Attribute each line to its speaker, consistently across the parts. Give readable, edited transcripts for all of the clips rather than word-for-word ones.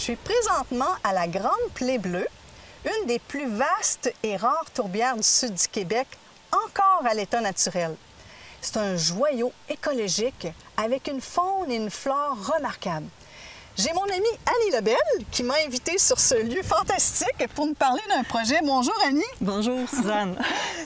Speaker 1: suis présentement à la Grande Plaie Bleue, une des plus vastes et rares tourbières du sud du Québec, encore à l'état naturel. C'est un joyau écologique avec une faune et une flore remarquables. J'ai mon amie Annie Lebel qui m'a invitée sur ce lieu fantastique pour nous parler d'un projet. Bonjour Annie.
Speaker 2: Bonjour Suzanne.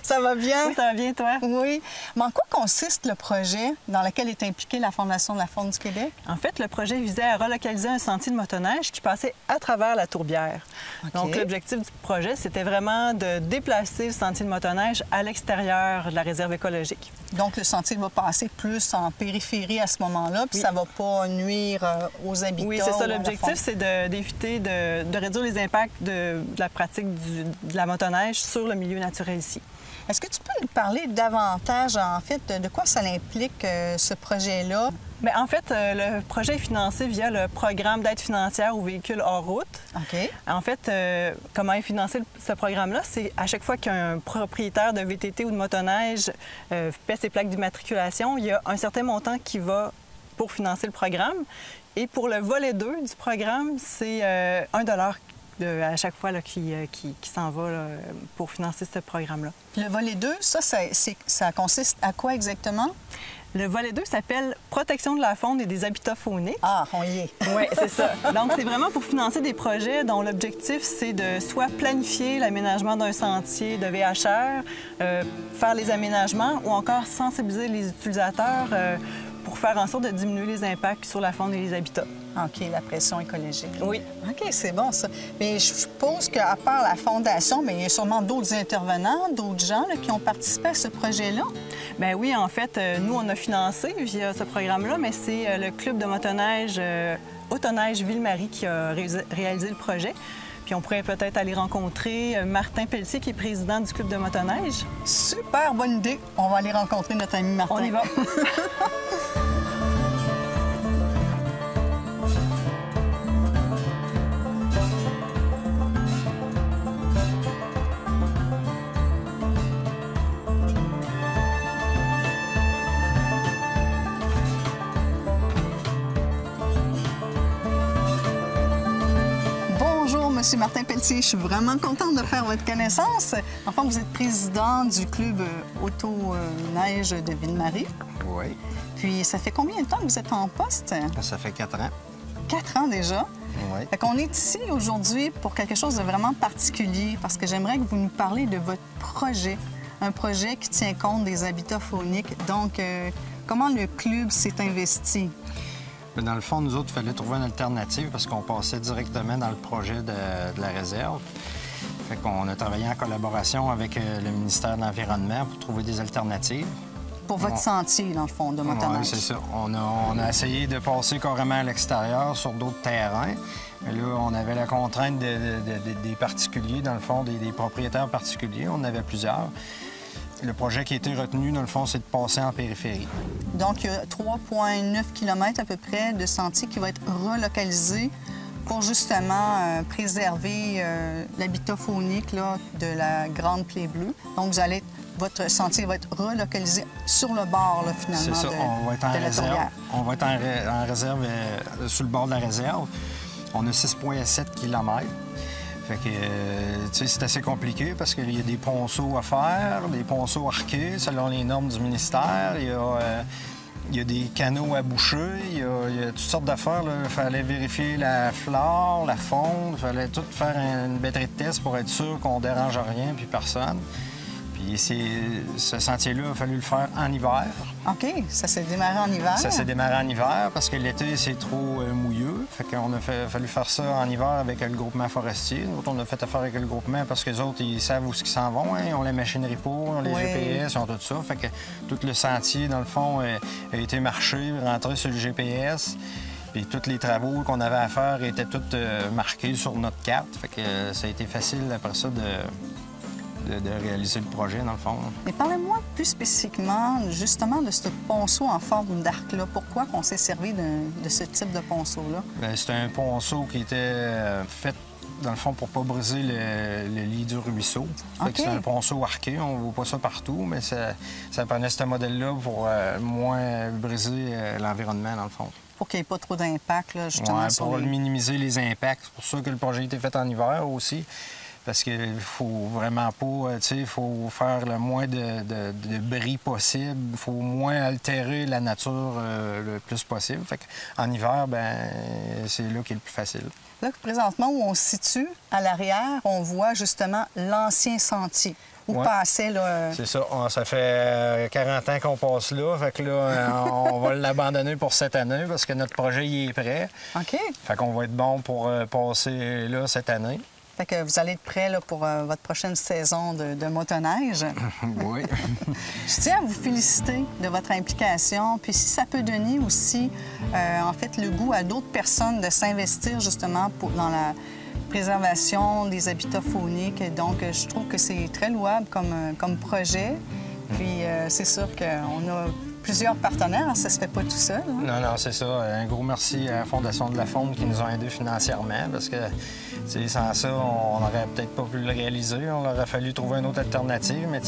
Speaker 1: Ça va bien?
Speaker 2: Oui, ça va bien toi?
Speaker 1: Oui. Mais en quoi consiste le projet dans lequel est impliquée la Fondation de la faune du Québec?
Speaker 2: En fait, le projet visait à relocaliser un sentier de motoneige qui passait à travers la tourbière.
Speaker 1: OK.
Speaker 2: Donc l'objectif du projet, c'était vraiment de déplacer le sentier de motoneige à l'extérieur de la réserve écologique.
Speaker 1: Donc le sentier va passer plus en périphérie à ce moment-là, puis ça ne va pas nuire aux habitants.
Speaker 2: Oui, c'est ça. L'objectif, c'est d'éviter de réduire les impacts de la pratique de la motoneige sur le milieu naturel ici.
Speaker 1: Est-ce que tu peux nous parler davantage, en fait, de quoi ça implique, ce projet-là?
Speaker 2: Bien, en fait, le projet est financé via le programme d'aide financière aux véhicules hors route.
Speaker 1: OK.
Speaker 2: En fait, comment est financé ce programme-là? C'est à chaque fois qu'un propriétaire de VTT ou de motoneige paie ses plaques d'immatriculation, il y a un certain montant qui va pour financer le programme. Et pour le volet 2 du programme, c'est 1 $ à chaque fois là, qui s'en va là, pour financer ce programme-là.
Speaker 1: Puis le volet 2, ça consiste à quoi exactement?
Speaker 2: Le volet 2 s'appelle « Protection de la faune et des habitats fauniques ».
Speaker 1: Ah, on y est.
Speaker 2: Oui, c'est ça. Donc, c'est vraiment pour financer des projets dont l'objectif, c'est de soit planifier l'aménagement d'un sentier de VHR, faire les aménagements ou encore sensibiliser les utilisateurs pour faire en sorte de diminuer les impacts sur la faune et les habitats.
Speaker 1: OK, la pression écologique.
Speaker 2: Oui.
Speaker 1: OK, c'est bon, ça. Mais je suppose qu'à part la Fondation, bien, il y a sûrement d'autres intervenants, d'autres gens là, qui ont participé à ce projet-là.
Speaker 2: Bien oui, en fait, nous, on a financé via ce programme-là, mais c'est le club de motoneige Autoneige Ville-Marie qui a réalisé le projet. Puis on pourrait peut-être aller rencontrer Martin Pelletier, qui est président du club de motoneige.
Speaker 1: Super bonne idée. On va aller rencontrer notre ami Martin.
Speaker 2: On y va.
Speaker 1: Monsieur Martin Pelletier, je suis vraiment contente de faire votre connaissance. Enfin, vous êtes président du club Autoneige de Ville-Marie.
Speaker 3: Oui.
Speaker 1: Puis, ça fait combien de temps que vous êtes en poste?
Speaker 3: Ça fait 4 ans.
Speaker 1: 4 ans déjà?
Speaker 3: Oui.
Speaker 1: Fait qu'on est ici aujourd'hui pour quelque chose de vraiment particulier, parce que j'aimerais que vous nous parliez de votre projet. Un projet qui tient compte des habitats fauniques. Donc, comment le club s'est investi?
Speaker 3: Dans le fond, nous autres, il fallait trouver une alternative parce qu'on passait directement dans le projet de la réserve. Fait qu'on a travaillé en collaboration avec le ministère de l'Environnement pour trouver des alternatives.
Speaker 1: Pour votre sentier, dans le fond, de motoneige.
Speaker 3: Oui, c'est ça. On a essayé de passer carrément à l'extérieur sur d'autres terrains. Mais là, on avait la contrainte des particuliers, dans le fond, des propriétaires particuliers. On en avait plusieurs. Le projet qui a été retenu, dans le fond, c'est de passer en périphérie. Donc, il y a
Speaker 1: 3,9 km à peu près de sentier qui va être relocalisé pour justement préserver l'habitat faunique là, de la Grande Plaie Bleue. Donc, votre sentier va être relocalisé sur le bord, là, finalement,
Speaker 3: c'est ça. On va être en réserve. On va être en réserve sur le bord de la réserve. On a 6,7 km. Fait que, tu sais, c'est assez compliqué parce qu'il y a des ponceaux à faire, des ponceaux arqués selon les normes du ministère. Il y a des canaux à boucher, il y a toutes sortes d'affaires. Il fallait vérifier la flore, la faune, il fallait tout faire une batterie de tests pour être sûr qu'on ne dérange rien puis personne. Puis ce sentier-là, il a fallu le faire en hiver.
Speaker 1: OK. Ça s'est démarré en hiver?
Speaker 3: Ça s'est démarré en hiver parce que l'été, c'est trop mouilleux. Fait qu'on a fallu faire ça en hiver avec le groupement forestier. Nous autres, on a fait affaire avec le groupement parce que les autres, ils savent où ils s'en vont. Hein? Ils ont la machinerie pour, ils ont les GPS, ils ont tout ça. Fait que tout le sentier, dans le fond, a été marché, rentré sur le GPS. Puis tous les travaux qu'on avait à faire étaient tous marqués sur notre carte. Fait que ça a été facile après ça de réaliser le projet, dans le fond.
Speaker 1: Mais parlez-moi plus spécifiquement, justement, de ce ponceau en forme d'arc-là. Pourquoi qu'on s'est servi de ce type de ponceau-là?
Speaker 3: C'est un ponceau qui était fait, dans le fond, pour ne pas briser le lit du ruisseau.
Speaker 1: Okay.
Speaker 3: C'est un ponceau arqué. On ne voit pas ça partout, mais ça prenait ce modèle-là pour moins briser l'environnement, dans le fond.
Speaker 1: Pour qu'il n'y ait pas trop d'impact, là, justement.
Speaker 3: Ouais, pour minimiser les impacts. C'est pour ça que le projet a été fait en hiver aussi. Parce qu'il ne faut vraiment pas, tu sais, il faut faire le moins de bris possible. Il faut moins altérer la nature le plus possible. Fait qu'en hiver, ben c'est là qui est le plus facile.
Speaker 1: Là, présentement, où on se situe, à l'arrière, on voit justement l'ancien sentier. Où passait, là...
Speaker 3: C'est ça. Ça fait 40 ans qu'on passe là. Fait que là, on va l'abandonner pour cette année parce que notre projet y est prêt.
Speaker 1: OK.
Speaker 3: Fait qu'on va être bon pour passer là cette année.
Speaker 1: Fait que vous allez être prêt là, pour votre prochaine saison de motoneige.
Speaker 3: Oui.
Speaker 1: Je tiens à vous féliciter de votre implication. Puis si ça peut donner aussi, en fait, le goût à d'autres personnes de s'investir justement dans la préservation des habitats fauniques. Donc, je trouve que c'est très louable comme projet. Puis c'est sûr qu'on a plusieurs partenaires, ça se fait pas tout seul. Hein?
Speaker 3: Non, c'est ça. Un gros merci à la Fondation de la Faune qui nous a aidés financièrement parce que sans ça, on n'aurait peut-être pas pu le réaliser. On aurait fallu trouver une autre alternative, mais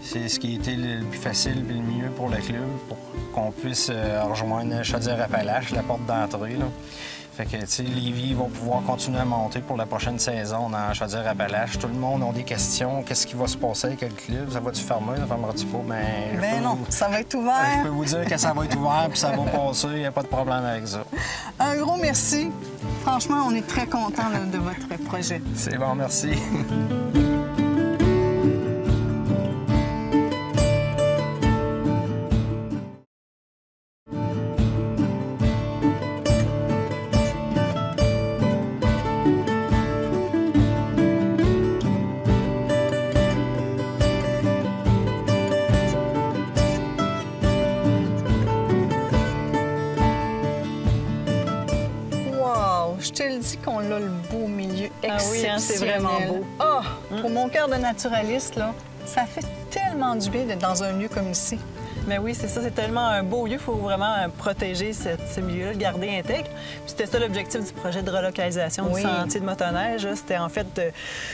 Speaker 3: c'est ce qui a été le plus facile et le mieux pour le club pour qu'on puisse rejoindre Chaudière-Appalaches, la porte d'entrée. Fait que, tu sais, Lévis va pouvoir continuer à monter pour la prochaine saison dans Chaudière-Appalaches. Tout le monde a des questions. Qu'est-ce qui va se passer avec le club? Ça va-tu fermer? Ça fermera-tu pas?
Speaker 1: Ben non, ça va être ouvert.
Speaker 3: Je peux vous dire que ça va être ouvert puis ça va passer. Il n'y a pas de problème avec ça.
Speaker 1: Un gros merci. Franchement, on est très contents de votre projet.
Speaker 3: C'est bon, merci.
Speaker 1: Je te le dis qu'on a le beau milieu exceptionnel.
Speaker 2: Ah oui, hein, c'est vraiment beau.
Speaker 1: Pour mon cœur de naturaliste, là, ça fait tellement du bien d'être dans un lieu comme ici.
Speaker 2: Mais oui, c'est ça, c'est tellement un beau lieu, il faut vraiment protéger ce milieu-là, le garder intègre. Puis c'était ça l'objectif du projet de relocalisation du sentier de motoneige. C'était en fait de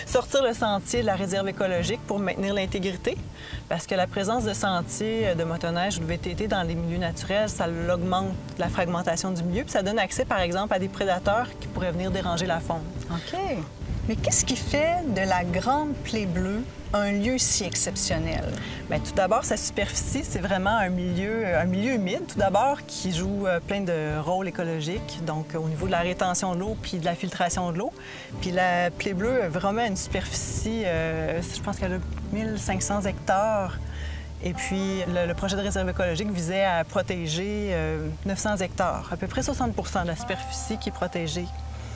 Speaker 2: sortir le sentier de la réserve écologique pour maintenir l'intégrité. Parce que la présence de sentiers de motoneige ou de VTT dans les milieux naturels, ça augmente la fragmentation du milieu, puis ça donne accès, par exemple, à des prédateurs qui pourraient venir déranger la faune.
Speaker 1: OK. Mais qu'est-ce qui fait de la Grande Plaie Bleue un lieu si exceptionnel?
Speaker 2: Bien, tout d'abord, sa superficie, c'est vraiment un milieu humide, tout d'abord, qui joue plein de rôles écologiques, donc au niveau de la rétention de l'eau puis de la filtration de l'eau. Puis la Plaie Bleue a vraiment une superficie, je pense qu'elle a 1500 hectares. Et puis, le projet de réserve écologique visait à protéger 900 hectares, à peu près 60 de la superficie qui est protégée.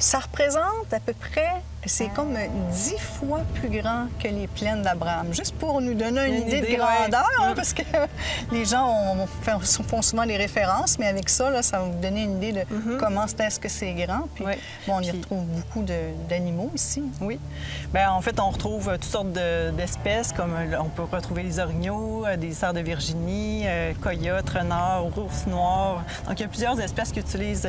Speaker 1: Ça représente à peu près, c'est comme 10 fois plus grand que les plaines d'Abraham. Juste pour nous donner une idée de grandeur, hein, parce que les gens font souvent des références, mais avec ça, là, ça va vous donner une idée de comment est-ce que c'est grand. Puis, bon, on y retrouve beaucoup d'animaux ici.
Speaker 2: Oui. Bien, en fait, on retrouve toutes sortes d'espèces, comme on peut retrouver les orignaux, des cerfs de Virginie, coyotes, renards, ours noirs. Donc, il y a plusieurs espèces qui utilisent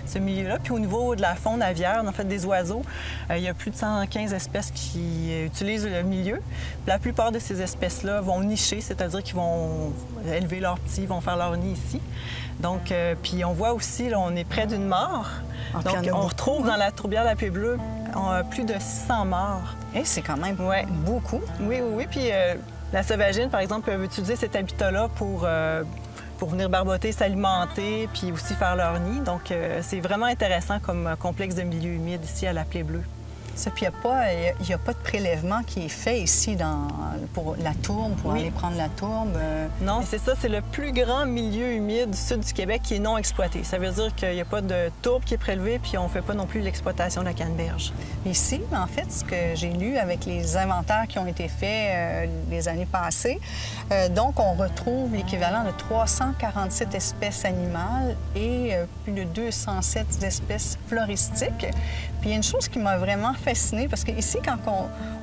Speaker 2: ce milieu-là. Puis au niveau de la faune aviaire, en fait, des oiseaux, il y a plus de 115 espèces qui utilisent le milieu. La plupart de ces espèces-là vont nicher, c'est-à-dire qu'ils vont élever leurs petits, vont faire leur nid ici. Donc, puis on voit aussi, là, on est près d'une mare. Donc, on retrouve dans la tourbière de la Plaie Bleue plus de 600 mares.
Speaker 1: Et c'est quand même beaucoup.
Speaker 2: Oui. Puis la sauvagine, par exemple, peut utiliser cet habitat-là pour venir barboter, s'alimenter, puis aussi faire leur nid. Donc, c'est vraiment intéressant comme complexe de milieu humide ici à la Plaie Bleue.
Speaker 1: Ça, puis il n'y a pas de prélèvement qui est fait ici pour la tourbe, pour aller prendre la tourbe.
Speaker 2: Non, c'est ça. C'est le plus grand milieu humide du sud du Québec qui est non exploité. Ça veut dire qu'il n'y a pas de tourbe qui est prélevée, puis on ne fait pas non plus l'exploitation de la canneberge.
Speaker 1: Ici, en fait, ce que j'ai lu avec les inventaires qui ont été faits les années passées, donc on retrouve l'équivalent de 347 espèces animales et plus de 207 espèces floristiques. Puis il y a une chose qui m'a vraiment fascinée, parce qu'ici, quand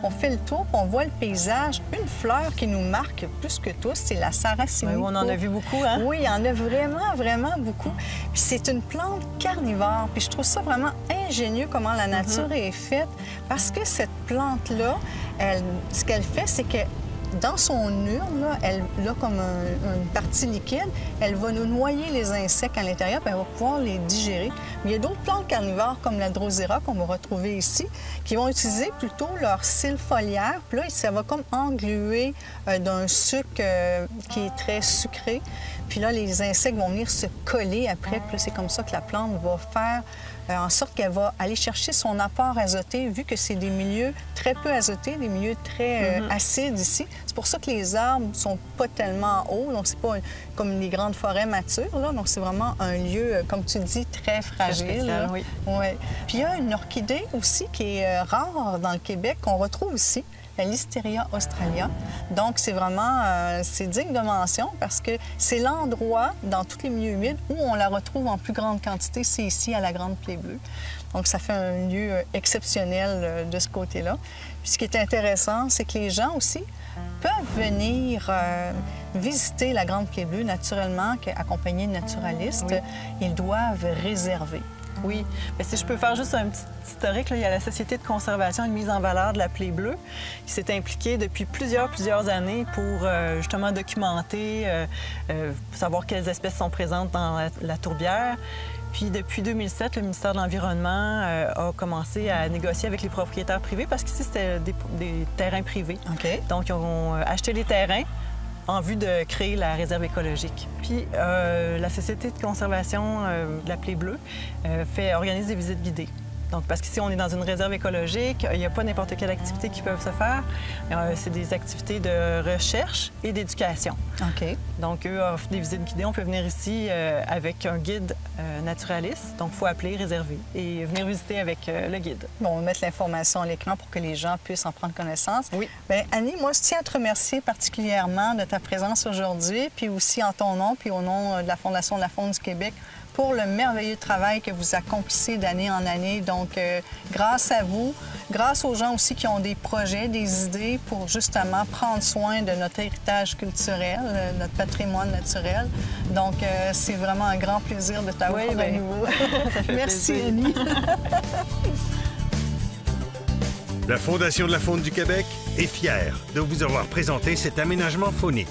Speaker 1: on fait le tour, on voit le paysage, une fleur qui nous marque plus que tous, c'est la sarracine.
Speaker 2: Oui, on en a vu beaucoup, hein?
Speaker 1: Oui, il y en a vraiment, vraiment beaucoup. Puis c'est une plante carnivore. Puis je trouve ça vraiment ingénieux comment la nature est faite, parce que cette plante-là, ce qu'elle fait, c'est que dans son urne, là, elle a comme une partie liquide. Elle va nous noyer les insectes à l'intérieur, puis elle va pouvoir les digérer. Mais il y a d'autres plantes carnivores, comme la Drosera, qu'on va retrouver ici, qui vont utiliser plutôt leur cils foliaire. Puis là, ça va comme engluer d'un sucre qui est très sucré. Puis là, les insectes vont venir se coller après. Puis là, c'est comme ça que la plante va faire en sorte qu'elle va aller chercher son apport azoté, vu que c'est des milieux très peu azotés, des milieux très acides ici. C'est pour ça que les arbres ne sont pas tellement hauts, donc c'est pas comme les grandes forêts matures, là. Donc c'est vraiment un lieu, comme tu dis, très fragile.
Speaker 2: Très spécial, oui.
Speaker 1: Ouais. Puis il y a une orchidée aussi qui est rare dans le Québec, qu'on retrouve ici, la Listeria australia. Donc, c'est vraiment c'est digne de mention parce que c'est l'endroit dans tous les milieux humides où on la retrouve en plus grande quantité, c'est ici à la Grande Plaie Bleue. Donc, ça fait un lieu exceptionnel de ce côté-là. Puis, ce qui est intéressant, c'est que les gens aussi peuvent venir visiter la Grande Plaie Bleue naturellement, accompagnés de naturalistes. Oui. Ils doivent réserver.
Speaker 2: Oui. Bien, si je peux faire juste un petit historique, là, il y a la Société de conservation et de mise en valeur de la Plaie Bleue qui s'est impliquée depuis plusieurs années pour justement documenter, savoir quelles espèces sont présentes dans la tourbière. Puis depuis 2007, le ministère de l'Environnement a commencé à négocier avec les propriétaires privés parce qu'ici, c'était des terrains privés.
Speaker 1: Okay.
Speaker 2: Donc, ils ont acheté les terrains en vue de créer la réserve écologique. Puis la Société de conservation de la Plaie Bleue organise des visites guidées. Donc, parce qu'ici, on est dans une réserve écologique, il n'y a pas n'importe quelle activité qui peut se faire. C'est des activités de recherche et d'éducation.
Speaker 1: OK.
Speaker 2: Donc, eux offrent des visites guidées. On peut venir ici avec un guide naturaliste. Donc, il faut appeler, réserver et venir visiter avec le guide.
Speaker 1: Bon, on va mettre l'information à l'écran pour que les gens puissent en prendre connaissance.
Speaker 2: Oui.
Speaker 1: Bien, Annie, moi, je tiens à te remercier particulièrement de ta présence aujourd'hui, puis aussi en ton nom, puis au nom de la Fondation de la Faune du Québec, pour le merveilleux travail que vous accomplissez d'année en année. Donc, grâce à vous, grâce aux gens aussi qui ont des projets, des idées pour justement prendre soin de notre héritage culturel, notre patrimoine naturel. Donc, c'est vraiment un grand plaisir de t'avoir à nouveau. Merci, Annie.
Speaker 4: La Fondation de la Faune du Québec est fière de vous avoir présenté cet aménagement faunique.